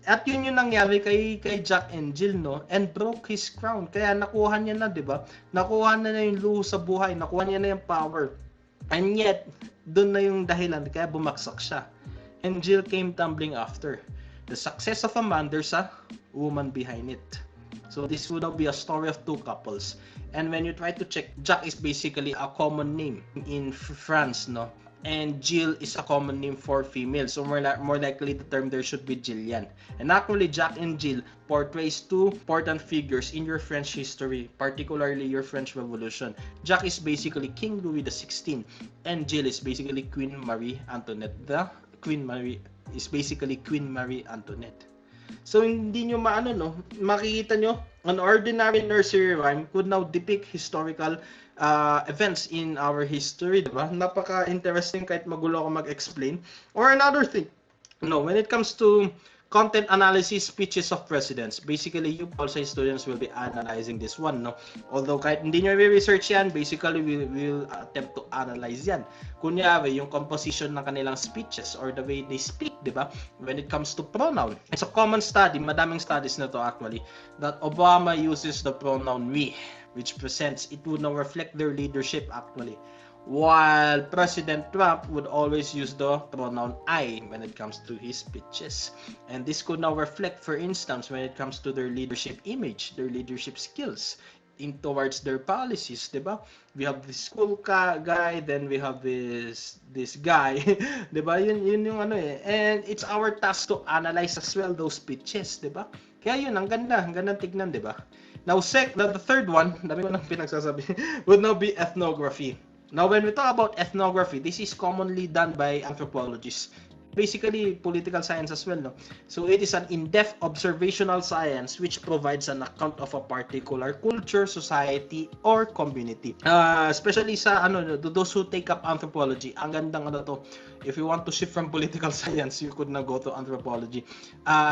At yun yung nangyari kay Jack and Jill, no? And broke his crown. Kaya nakuha niya na, di ba? Nakuha na yung luho sa buhay. Nakuha niya na yung power. And yet, doon na yung dahilan. Kaya bumaksak siya. And Jill came tumbling after. The success of a man, there's a woman behind it. So this would now be a story of two couples. And when you try to check, Jack is basically a common name in France, no? And Jill is a common name for female. So more likely the term there should be Jillian. And actually, Jack and Jill portrays two important figures in your French history, particularly your French Revolution. Jack is basically King Louis XVI, and Jill is basically Queen Marie Antoinette. The Queen Marie is basically Queen Marie Antoinette. So hindi nyo makikita nyo, an ordinary nursery rhyme could now depict historical events in our history, diba? Napaka-interesting kahit magulo ako mag-explain. Or another thing, when it comes to content analysis, speeches of presidents, basically you policy students will be analyzing this one, no? Although kahit hindi nyo i-research yan, basically we'll attempt to analyze yan. Kunyari, yung composition ng kanilang speeches or the way they speak, di ba? When it comes to pronoun. It's a common study, madaming studies na to actually, that Obama uses the pronoun we, which presents, it would now reflect their leadership actually. While President Trump would always use the pronoun I when it comes to his speeches. And this could now reflect, for instance, when it comes to their leadership image, their leadership skills towards their policies, diba? We have this cool guy, then we have this guy, diba? Yun yung And it's our task to analyze as well those speeches, diba? Kaya yun, ang ganda tignan, diba? Now, the third one, dami ko nang pinagsasabi, would now be ethnography. Now, when we talk about ethnography, this is commonly done by anthropologists. Basically, political science as well, no? So, it is an in-depth observational science which provides an account of a particular culture, society, or community. Especially sa, those who take up anthropology, ang gandang if you want to shift from political science, you could now go to anthropology.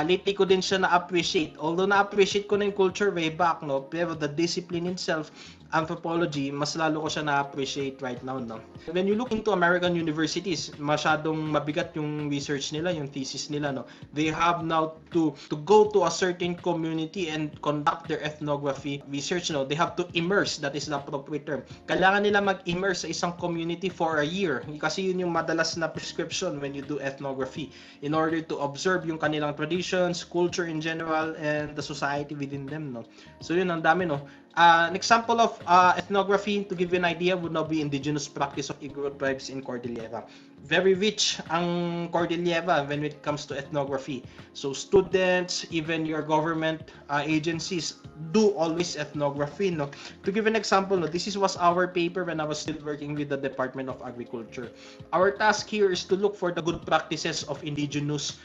Lately ko din siya na-appreciate. Although na-appreciate ko na yung culture way back, no? Pero the discipline itself, anthropology, mas lalo ko siya na-appreciate right now, no? When you look into American universities, masyadong mabigat yung research nila, yung thesis nila, no? They have now to go to a certain community and conduct their ethnography research, no? They have to immerse, that is the appropriate term. Kailangan nila mag-immerse sa isang community for a year. Kasi yun yung madalas na prescription when you do ethnography in order to observe yung kanilang traditions, culture in general, and the society within them, no? So yun, ang dami, no? An example of ethnography, to give you an idea, would now be indigenous practice of Igorot tribes in Cordillera. Very rich ang Cordillera when it comes to ethnography. So students, even your government agencies do always ethnography, no? To give an example, no, this was our paper when I was still working with the Department of Agriculture. Our task here is to look for the good practices of indigenous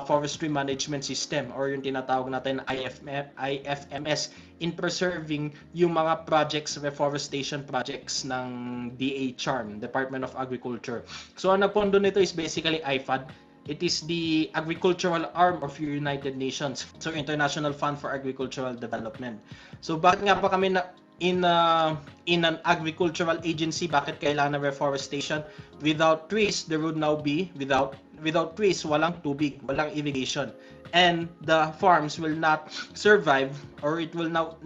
forestry management system, or yung tinatawag natin IFMS, in preserving yung mga projects, reforestation projects ng DA-CHARM, Department of Agriculture. So ang nagpondo nito is basically IFAD. It is the agricultural arm of your United Nations, so International Fund for Agricultural Development. So bakit nga pa kami in an agricultural agency, bakit kailangan ng reforestation? Without trees, there would now be, without trees, walang tubig, walang irrigation. and the farms will not survive, or it will not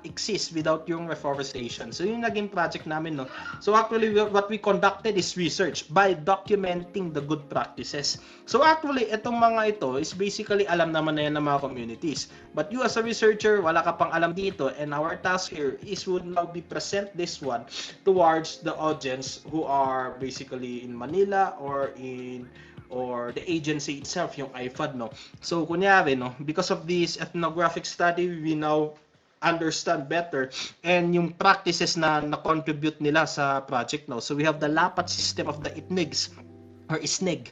exist without yung reforestation. So yung naging project namin, no. So actually what we conducted is research by documenting the good practices. So actually itong mga ito is basically alam naman na yan ng mga communities, but you as a researcher, wala ka pang alam dito, and our task here is would now be present this one towards the audience who are basically in Manila or the agency itself, yung IFAD, no. So kunyari, no, because of this ethnographic study, we now understand better and yung practices na na-contribute nila sa project, no. So we have the lapat system of the itnigs or isnig,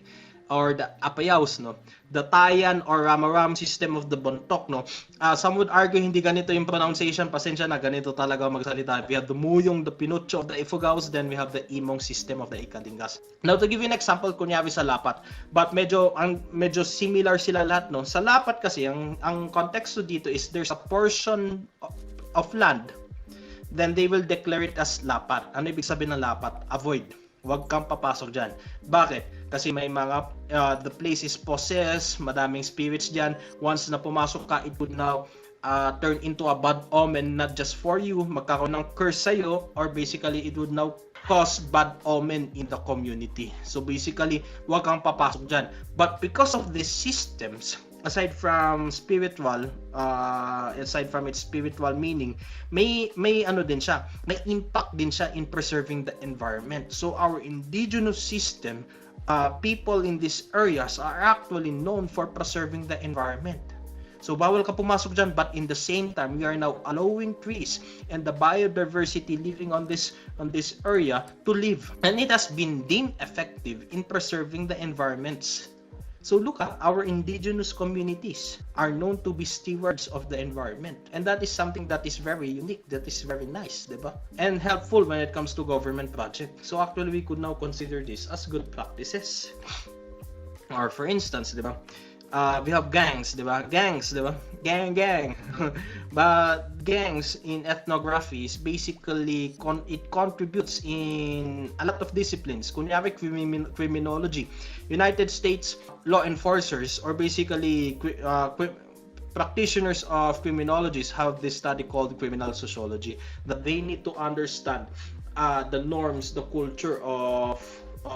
or the apayaws, no, the tayan or ramaram system of the bontok, no. Some would argue hindi ganito yung pronunciation, pasensya na, ganito talaga magsalita. We have the muyong, the pinucho of the ifugaws, then we have the imong system of the ikadingas. Now to give you an example, kunyari sa lapat, but medyo similar sila lahat, no. Sa lapat kasi ang konteksto dito is there's a portion of land, then they will declare it as lapat. Ano ibig sabihin ng lapat? Avoid. Huwag kang papasok dyan. Bakit? Kasi may mga, the place is possessed, madaming spirits dyan. Once na pumasok ka, it would now turn into a bad omen, not just for you, magkakaroon ng curse sa'yo, or basically, it would now cause bad omen in the community. So basically, huwag kang papasok dyan. But because of these systems, aside from its spiritual meaning, may ano din siya, may impact din siya in preserving the environment. So our indigenous system, people in these areas are actually known for preserving the environment. So bawal ka pumasok dyan, but in the same time, we are now allowing trees and the biodiversity living on this area to live. And it has been deemed effective in preserving the environments. So look, our indigenous communities are known to be stewards of the environment. And that is something that is very unique, that is very nice, diba? And helpful when it comes to government project. So actually, we could now consider this as good practices. Or for instance, diba? We have gangs, diba? Gangs, diba? Gang. But gangs in ethnography is basically, it contributes in a lot of disciplines. Kunyari, criminology. United States law enforcers, or basically practitioners of criminologies, have this study called criminal sociology, that they need to understand the norms, the culture of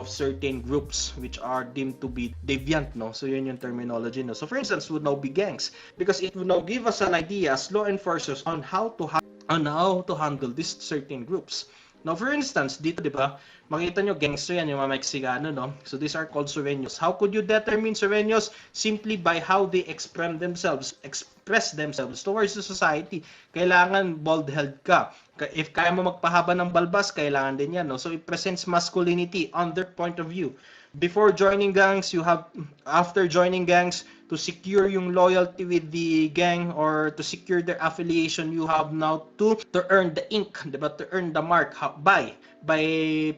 certain groups which are deemed to be deviant, no. So yun yung terminology, no. So for instance, would now be gangs, because it would now give us an idea as law enforcers on how to handle these certain groups. Now for instance, dito, di ba, makita nyo gangster yan, yung mga Mexicano, no. So these are called sureños. How could you determine sureños? Simply by how they express themselves towards the society. Kailangan bald-head ka. If kaya mo magpahaba ng balbas, kailangan din yan, no? So it presents masculinity on their point of view. Before joining gangs, after joining gangs, to secure yung loyalty with the gang or to secure their affiliation, you have now to earn the ink, diba? To earn the mark by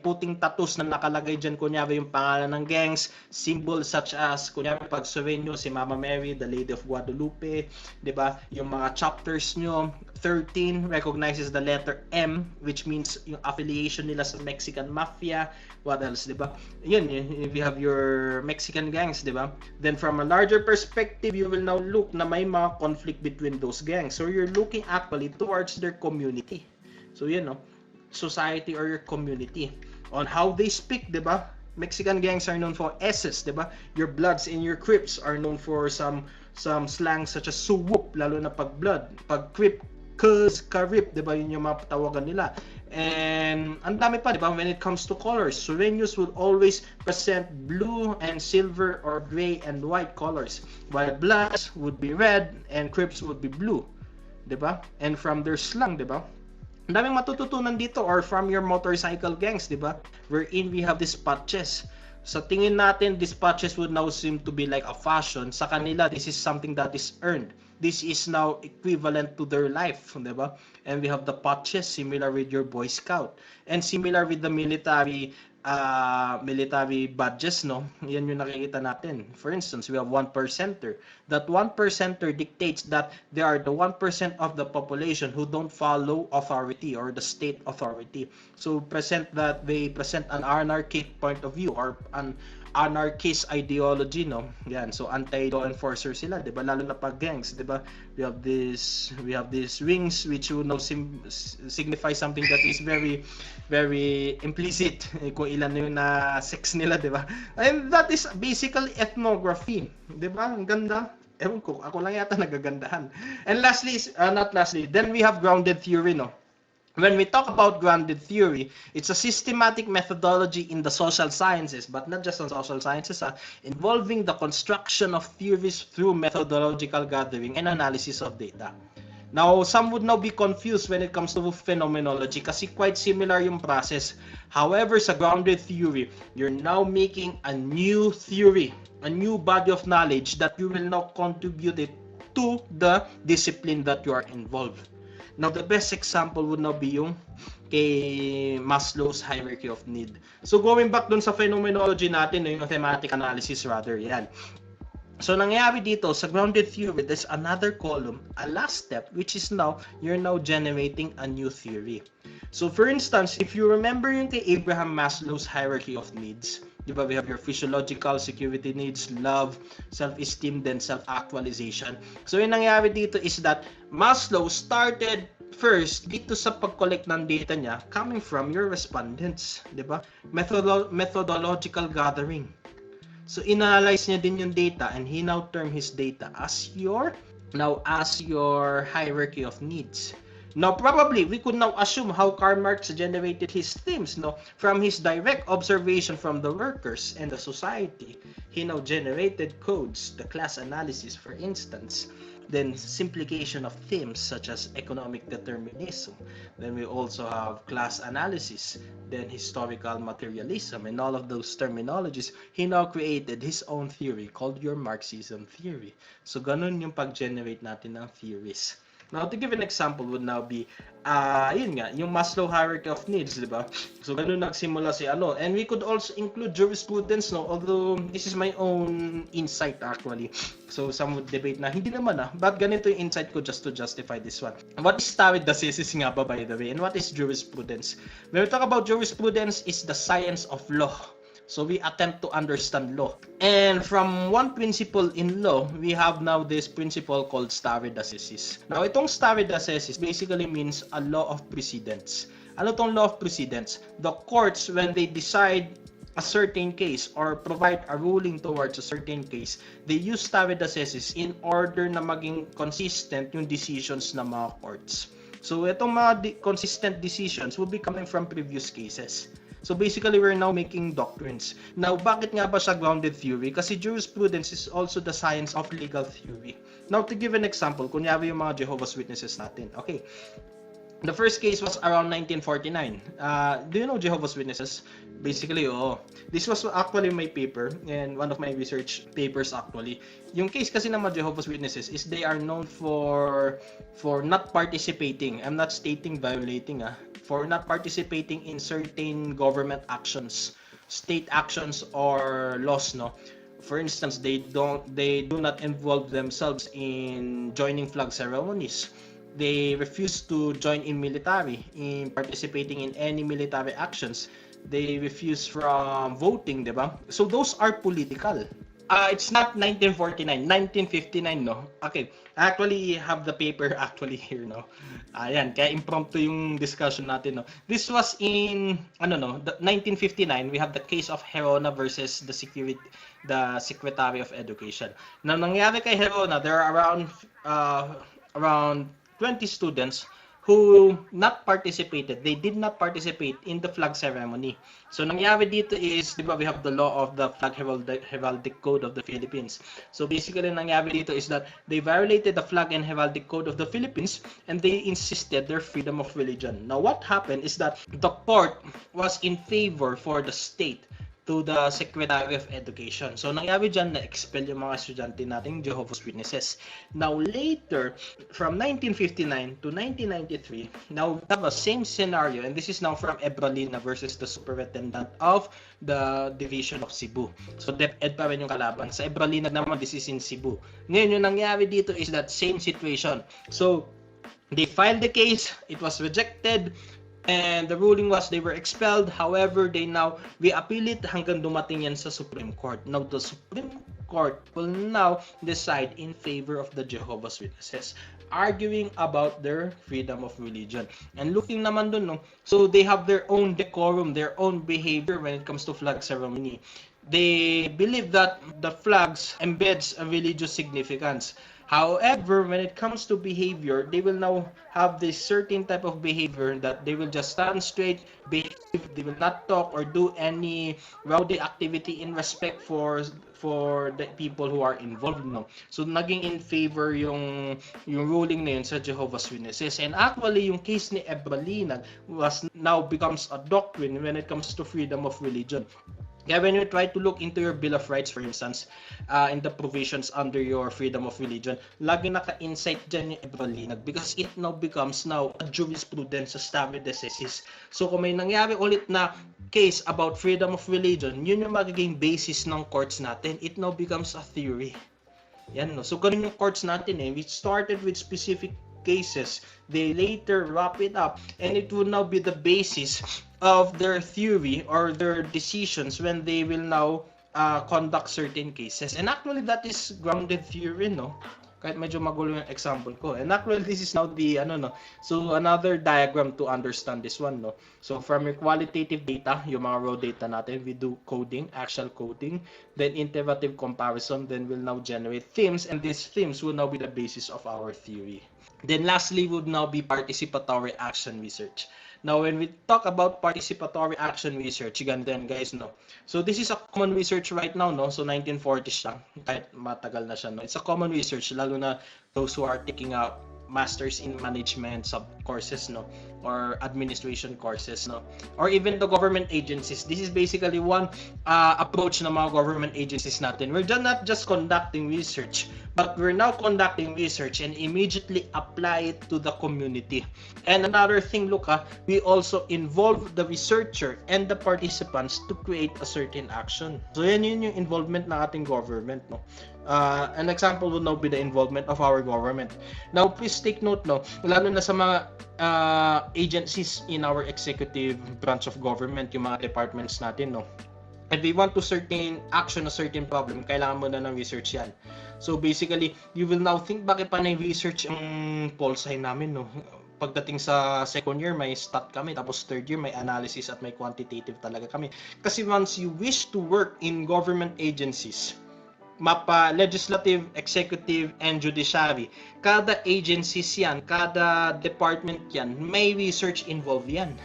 putting tattoos na nakalagay dyan, kunyari yung pangalan ng gangs, symbols such as, kunyari pag Sureño, si Mama Mary, the Lady of Guadalupe, diba? Yung mga chapters nyo, 13 recognizes the letter M, which means yung affiliation nila sa Mexican Mafia. What else, diba? Yun, if you have your Mexican gangs, diba? Then from a larger perspective, you will now look na may mga conflict between those gangs. So you're looking actually towards their community. So yun, no? Society or your community. On how they speak, diba? Mexican gangs are known for S's, diba? Your Bloods and your Crips are known for some slang such as suwup, lalo na pag Blood. Pag Crip, cuz, karip, diba? Yun yung mga patawagan nila. And ang dami pa, diba? When it comes to colors, Sureños would always present blue and silver or gray and white colors, while Bloods would be red and Crips would be blue, diba? And from their slang, diba? Ang daming matututunan dito, or from your motorcycle gangs, diba? Wherein we have these patches. Sa tingin natin, these patches would now seem to be like a fashion. Sa kanila, this is something that is earned. This is now equivalent to their life, diba? And we have the patches, similar with your Boy Scout. And similar with the military badges, no? Yan yung nakikita natin. For instance, we have 1%er. That 1%er dictates that they are the 1% of the population who don't follow authority or the state authority. So they present an anarchic point of view, or anarchist ideology, no? Yan, so anti-law enforcer sila, 'di ba? Lalo na pag gangs, 'di ba? We have these wings which signify something that is very very implicit, kung ilan na yung na sex nila, 'di ba? And that is basically ethnography, 'di ba? Ang ganda. Ewan ko, ako lang yata nagagandahan. And lastly, not lastly, then we have grounded theory, no? When we talk about grounded theory, it's a systematic methodology in the social sciences, but not just on social sciences, involving the construction of theories through methodological gathering and analysis of data. Now, some would now be confused when it comes to phenomenology kasi quite similar yung process. However, sa grounded theory, you're now making a new theory, a new body of knowledge that you will now contribute it to the discipline that you are involved. Now, the best example would now be yung kay Maslow's hierarchy of need. So, going back dun sa phenomenology natin, yung thematic analysis rather, yan. So, nangyayari dito, sa grounded theory, there's another column, a last step, which is now, you're now generating a new theory. So, for instance, if you remember yung kay Abraham Maslow's hierarchy of needs, di ba, we have your physiological, security needs, love, self-esteem, then self-actualization. So, yung nangyayari dito is that Maslow started first dito sa pag-collect ng data niya coming from your respondents, di ba? Methodological gathering. So, inanalyze niya din yung data and he now termed his data as your hierarchy of needs. Now, probably, we could now assume how Karl Marx generated his themes, no? From his direct observation from the workers and the society. He now generated codes, the class analysis, for instance. Then, simplification of themes such as economic determinism. Then, we also have class analysis. Then, historical materialism. And all of those terminologies, he now created his own theory called your Marxism theory. So, ganun yung pag-generate natin ng theories. Now, to give an example would now be, yun nga, yung Maslow hierarchy of needs, di ba? So, ganun nagsimula si ano. And we could also include jurisprudence, no? Although, this is my own insight actually. So, some would debate na, hindi naman but ganito yung insight ko just to justify this one. What is stare decisis nga ba, by the way? And what is jurisprudence? When we talk about jurisprudence, is the science of law. So we attempt to understand law. And from one principle in law, we have now this principle called stare decisis. Now, itong stare decisis basically means a law of precedence. Ano tong law of precedence? The courts, when they decide a certain case or provide a ruling towards a certain case, they use stare decisis in order na maging consistent yung decisions ng mga courts. So itong mga consistent decisions will be coming from previous cases. So basically, we're now making doctrines. Now, bakit nga ba siya grounded theory? Kasi jurisprudence is also the science of legal theory. Now, to give an example, kunyari yung mga Jehovah's Witnesses natin. Okay. The first case was around 1949. Do you know Jehovah's Witnesses? Basically, oo. This was actually my paper and one of my research papers actually. Yung case kasi ng mga Jehovah's Witnesses is they are known for not participating. I'm not stating violating, for not participating in certain government actions, state actions or laws, no? For instance, they do not involve themselves in joining flag ceremonies. They refuse to join in participating in any military actions. They refuse from voting, diba? So those are political. It's not 1949, 1959, no? Okay, I actually have the paper actually here, no? Ayan, kaya impromptu yung discussion natin, no? This was in, 1959, we have the case of Herona versus the Secretary of Education. Now, nangyari kay Herona, there are around 20 students who not participated. They did not participate in the flag ceremony. So nangyari dito is, di ba, we have the law of the flag heraldic code of the Philippines. So basically nangyari dito is that they violated the flag and heraldic code of the Philippines and they insisted their freedom of religion. Now what happened is that the court was in favor for the state to the Secretary of Education. So, nangyari dyan na expel yung mga estudyante nating Jehovah's Witnesses. Now, later, from 1959 to 1993, now we have a same scenario, and this is now from Ebralina versus the Superintendent of the Division of Cebu. So, DepEd pa rin yung kalaban. Sa Ebralina naman, this is in Cebu. Ngayon, yung nangyari dito is that same situation. So, they filed the case, it was rejected, And the ruling was they were expelled. However, they now reappeal it hanggang dumating yan sa Supreme Court. Now, the Supreme Court will now decide in favor of the Jehovah's Witnesses, arguing about their freedom of religion. And looking naman dun, no, so they have their own decorum, their own behavior when it comes to flag ceremony. They believe that the flags embeds a religious significance. However, when it comes to behavior, they will now have this certain type of behavior that they will just stand straight, behave, they will not talk or do any rowdy activity in respect for the people who are involved, no. So naging in favor yung ruling na yun sa Jehovah's Witnesses. And actually, yung case ni Ebralina was now becomes a doctrine when it comes to freedom of religion. Yeah, when you try to look into your Bill of Rights, for instance, in the provisions under your freedom of religion, lagi naka-insight dyan yung Ebralinag because it now becomes now a jurisprudence sa stare decisis. So kung may nangyari ulit na case about freedom of religion, yun yung magiging basis ng courts natin. It now becomes a theory. Yan, no? So ganun yung courts natin eh. We started with specific cases. They later wrap it up and it will now be the basis of their theory or their decisions when they will now conduct certain cases. And actually, that is grounded theory, no? Kahit medyo magulo yung example ko. And actually, this is now the, so another diagram to understand this one, no? So from your qualitative data, yung mga raw data natin, we do coding, actual coding, then iterative comparison, then we'll now generate themes, and these themes will now be the basis of our theory. Then lastly would now be participatory action research. Now, when we talk about participatory action research, ganun guys, no? So this is a common research right now, no? So 1940s lang, kahit matagal na siya, no? It's a common research, lalo na those who are taking out masters in management sub-courses, no? Or administration courses, no? Or even the government agencies. This is basically one approach ng mga government agencies natin. We're not just conducting research, but we're now conducting research and immediately apply it to the community. And another thing, look, we also involve the researcher and the participants to create a certain action. So yan yun yung involvement ng ating government, no? An example would now be the involvement of our government. Now, please take note, no, lalo na sa mga agencies in our executive branch of government, yung mga departments natin, no. If we want to certain action a certain problem, kailangan mo na ng research yan. So basically, you will now think, bakit pa na-research ang pol sign namin, no? Pagdating sa second year, may stat kami, tapos third year, may analysis at may quantitative talaga kami. Kasi once you wish to work in government agencies, mapa legislative, executive, and judiciary, kada agencies yan, kada department yan, may research involved yan.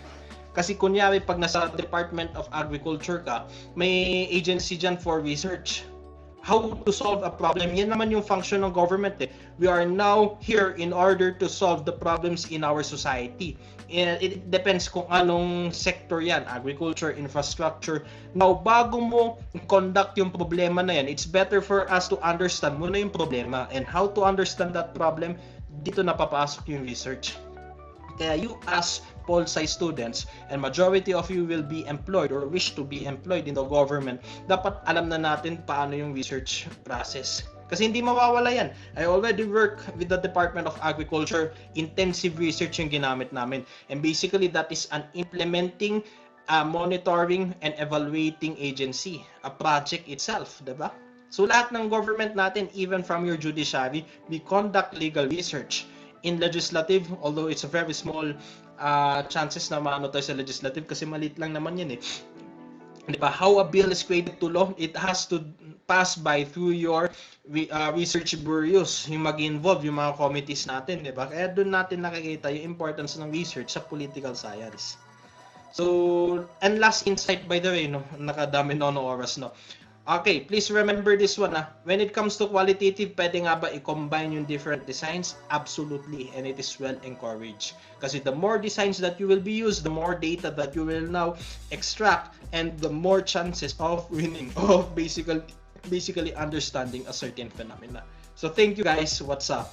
Kasi kunyari, pag nasa Department of Agriculture ka, may agency dyan for research. How to solve a problem, yan naman yung function ng government eh. We are now here in order to solve the problems in our society. And it depends kung anong sector yan, agriculture, infrastructure. Now, bago mo conduct yung problema na yan, it's better for us to understand muna yung problema. And how to understand that problem, dito na papasok yung research. Kaya you as pol-sci students, and majority of you will be employed or wish to be employed in the government, dapat alam na natin paano yung research process. Kasi hindi mawawala yan. I already work with the Department of Agriculture. Intensive research yung ginamit namin. And basically, that is an implementing, monitoring, and evaluating agency. A project itself, diba? So lahat ng government natin, even from your judiciary, we conduct legal research. In legislative, although it's a very small chances na maano tayo sa legislative kasi maliit lang naman yan eh. Diba? How a bill is created to law, it has to pass by through your research bureaus, yung mag-involve yung mga committees natin, diba? Kaya doon natin nakikita yung importance ng research sa political science. So, and last insight by the way, no, nakadami na no oras, no. Okay, please remember this one. When it comes to qualitative, pwede nga ba i-combine yung different designs? Absolutely, and it is well encouraged. Kasi the more designs that you will be used, the more data that you will now extract, and the more chances of winning, of basically understanding a certain phenomena. So thank you guys. What's up?